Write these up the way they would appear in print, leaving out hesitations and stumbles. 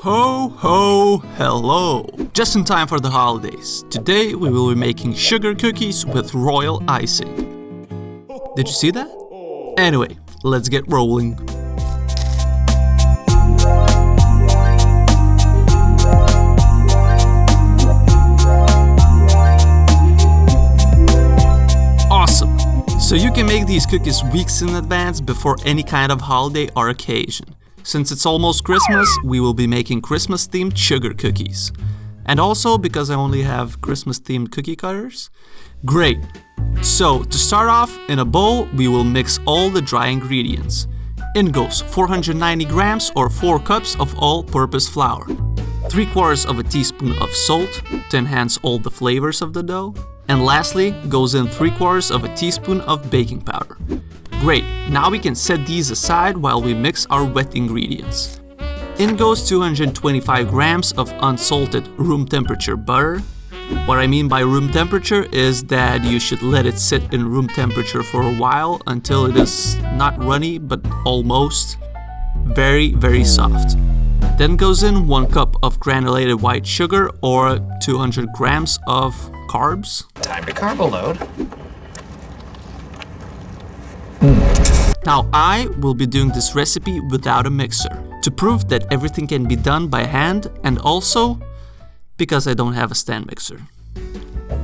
Ho ho hello! Just in time for the holidays. Today we will be making sugar cookies with royal icing. Did you see that? Anyway, let's get rolling. Awesome! So you can make these cookies weeks in advance before any kind of holiday or occasion. Since it's almost Christmas, we will be making Christmas-themed sugar cookies. And also because I only have Christmas-themed cookie cutters. Great! So, to start off, in a bowl, we will mix all the dry ingredients. In goes 490 grams or 4 cups of all-purpose flour. 3/4 of a teaspoon of salt to enhance all the flavors of the dough. And lastly, goes in 3/4 of a teaspoon of baking powder. Great, now we can set these aside while we mix our wet ingredients. In goes 225 grams of unsalted room temperature butter. What I mean by room temperature is that you should let it sit in room temperature for a while until it is not runny but almost very soft. Then goes in 1 cup of granulated white sugar or 200 grams of carbs. Time to carbo load. Now I will be doing this recipe without a mixer to prove that everything can be done by hand, and also because I don't have a stand mixer.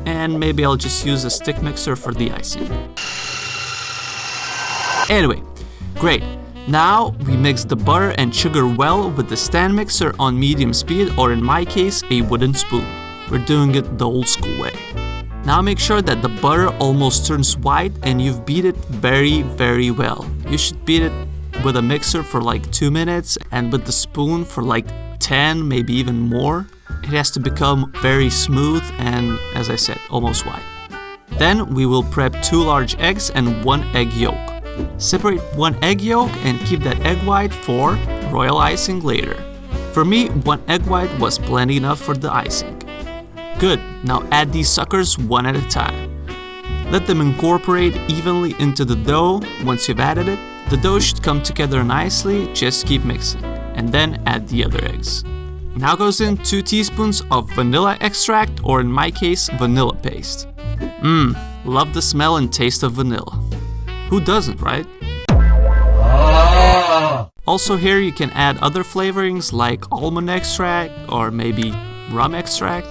And maybe I'll just use a stick mixer for the icing. Anyway, great. Now we mix the butter and sugar well with the stand mixer on medium speed, or in my case, a wooden spoon. We're doing it the old school way. Now make sure that the butter almost turns white and you've beat it very well. You should beat it with a mixer for like 2 minutes and with the spoon for like 10, maybe even more. It has to become very smooth and, as I said, almost white. Then we will prep 2 large eggs and 1 egg yolk. Separate 1 egg yolk and keep that egg white for royal icing later. For me, 1 egg white was plenty enough for the icing. Good, now add these suckers one at a time. Let them incorporate evenly into the dough. Once you've added it, the dough should come together nicely, just keep mixing. And then add the other eggs. Now goes in 2 teaspoons of vanilla extract, or in my case, vanilla paste. Love the smell and taste of vanilla. Who doesn't, right? Also here you can add other flavorings like almond extract or maybe rum extract.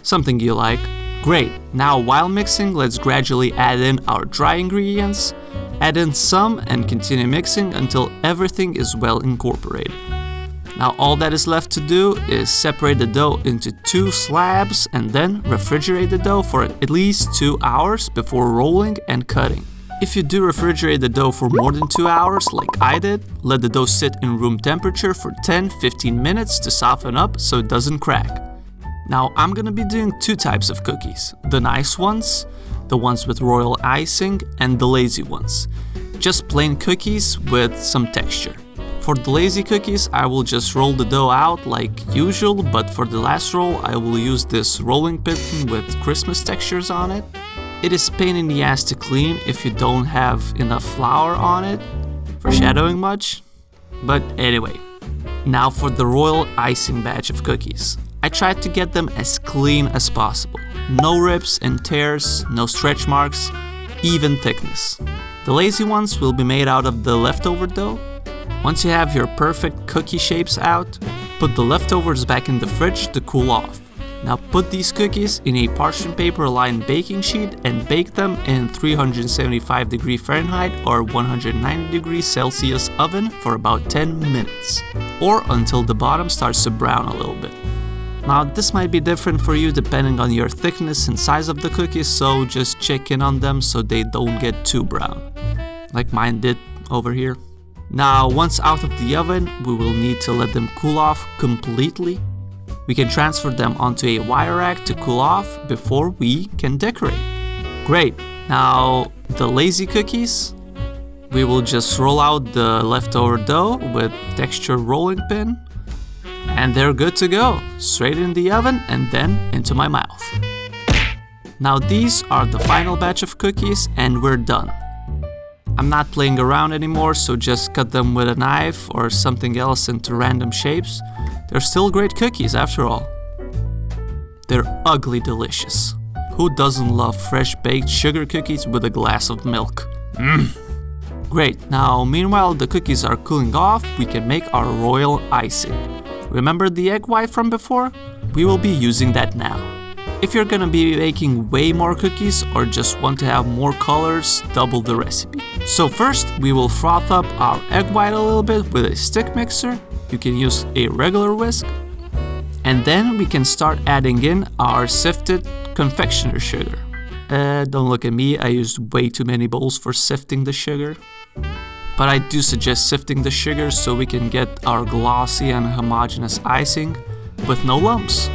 Something you like. Great, now while mixing, let's gradually add in our dry ingredients. Add in some and continue mixing until everything is well incorporated. Now all that is left to do is separate the dough into 2 slabs and then refrigerate the dough for at least 2 hours before rolling and cutting. If you do refrigerate the dough for more than 2 hours, like I did, let the dough sit in room temperature for 10-15 minutes to soften up so it doesn't crack. Now I'm gonna be doing 2 types of cookies. The nice ones, the ones with royal icing, and the lazy ones. Just plain cookies with some texture. For the lazy cookies, I will just roll the dough out like usual, but for the last roll, I will use this rolling pin with Christmas textures on it. It is pain in the ass to clean if you don't have enough flour on it, foreshadowing much. But anyway, now for the royal icing batch of cookies. I tried to get them as clean as possible. No rips and tears, no stretch marks, even thickness. The lazy ones will be made out of the leftover dough. Once you have your perfect cookie shapes out, put the leftovers back in the fridge to cool off. Now put these cookies in a parchment paper lined baking sheet and bake them in 375 degrees Fahrenheit or 190 degrees Celsius oven for about 10 minutes, or until the bottom starts to brown a little bit. Now this might be different for you depending on your thickness and size of the cookies, so just check in on them so they don't get too brown, like mine did over here. Now once out of the oven, we will need to let them cool off completely. We can transfer them onto a wire rack to cool off before we can decorate. Great, now the lazy cookies, we will just roll out the leftover dough with texture rolling pin. And they're good to go, straight in the oven and then into my mouth. Now these are the final batch of cookies and we're done. I'm not playing around anymore, so just cut them with a knife or something else into random shapes. They're still great cookies after all. They're ugly delicious. Who doesn't love fresh baked sugar cookies with a glass of milk? Great, now meanwhile the cookies are cooling off, we can make our royal icing. Remember the egg white from before? We will be using that now. If you're gonna be making way more cookies or just want to have more colors, double the recipe. So first we will froth up our egg white a little bit with a stick mixer. You can use a regular whisk. And then we can start adding in our sifted confectioner sugar. Don't look at me, I used way too many bowls for sifting the sugar. But I do suggest sifting the sugar so we can get our glossy and homogeneous icing with no lumps.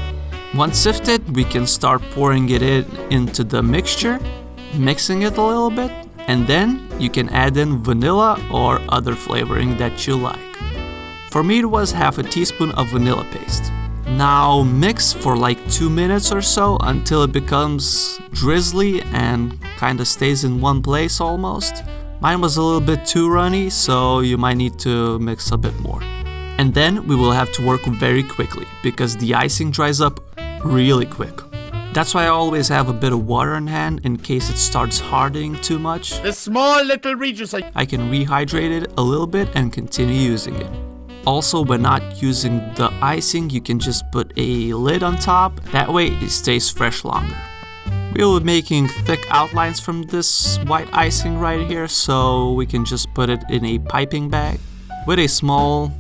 Once sifted, we can start pouring it into the mixture, mixing it a little bit, and then you can add in vanilla or other flavoring that you like. For me it was half a teaspoon of vanilla paste. Now mix for like 2 minutes or so until it becomes drizzly and kinda stays in one place almost. Mine was a little bit too runny, so you might need to mix a bit more. And then we will have to work very quickly because the icing dries up really quick. That's why I always have a bit of water in hand in case it starts hardening too much. The small little Regis. I can rehydrate it a little bit and continue using it. Also, when not using the icing, you can just put a lid on top. That way it stays fresh longer. We will be making thick outlines from this white icing right here, so we can just put it in a piping bag with a small,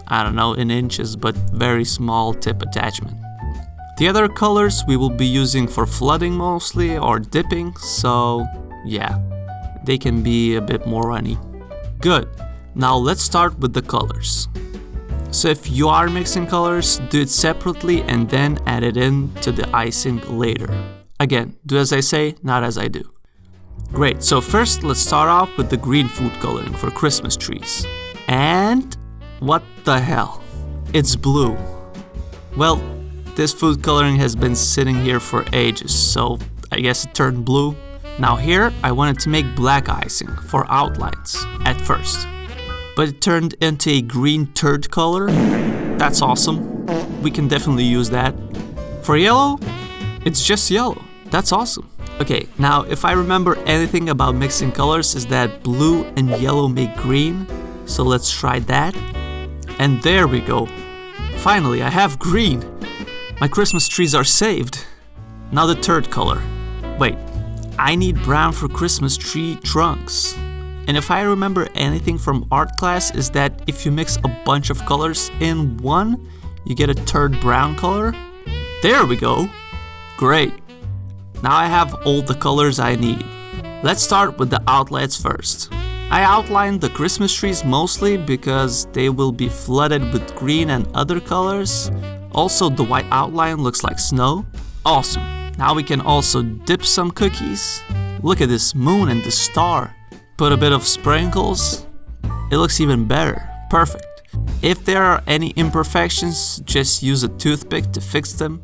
I don't know, in inches, but very small tip attachment. The other colors we will be using for flooding mostly or dipping, so yeah, they can be a bit more runny. Good, now let's start with the colors. So if you are mixing colors, do it separately and then add it in to the icing later. Again, do as I say, not as I do. Great, so first let's start off with the green food coloring for Christmas trees. And what the hell? It's blue. Well, this food coloring has been sitting here for ages, so I guess it turned blue. Now here, I wanted to make black icing for outlines at first. But it turned into a green turd color. That's awesome. We can definitely use that. For yellow, it's just yellow. That's awesome. Okay, now if I remember anything about mixing colors is that blue and yellow make green. So let's try that. And there we go. Finally, I have green. My Christmas trees are saved. Now the third color. Wait, I need brown for Christmas tree trunks. And if I remember anything from art class is that if you mix a bunch of colors in one, you get a third brown color. There we go. Great. Now I have all the colors I need. Let's start with the outlets first. I outlined the Christmas trees mostly because they will be flooded with green and other colors. Also, the white outline looks like snow. Awesome. Now we can also dip some cookies. Look at this moon and the star. Put a bit of sprinkles. It looks even better. Perfect. If there are any imperfections, just use a toothpick to fix them.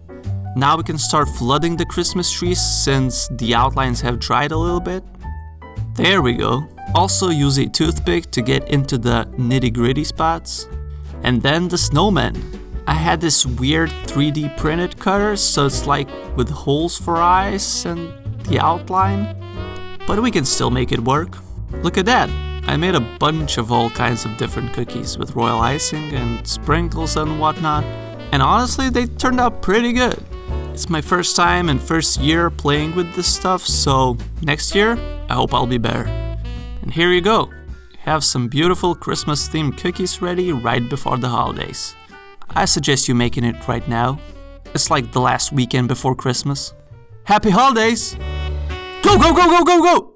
Now we can start flooding the Christmas trees since the outlines have dried a little bit. There we go. Also use a toothpick to get into the nitty-gritty spots. And then the snowman. I had this weird 3D printed cutter, so it's like with holes for eyes and the outline. But we can still make it work. Look at that. I made a bunch of all kinds of different cookies with royal icing and sprinkles and whatnot. And honestly, they turned out pretty good. It's my first time and first year playing with this stuff, so next year, I hope I'll be better. And here you go. You have some beautiful Christmas themed cookies ready right before the holidays. I suggest you making it right now. It's like the last weekend before Christmas. Happy holidays! Go, go, go, go, go, go!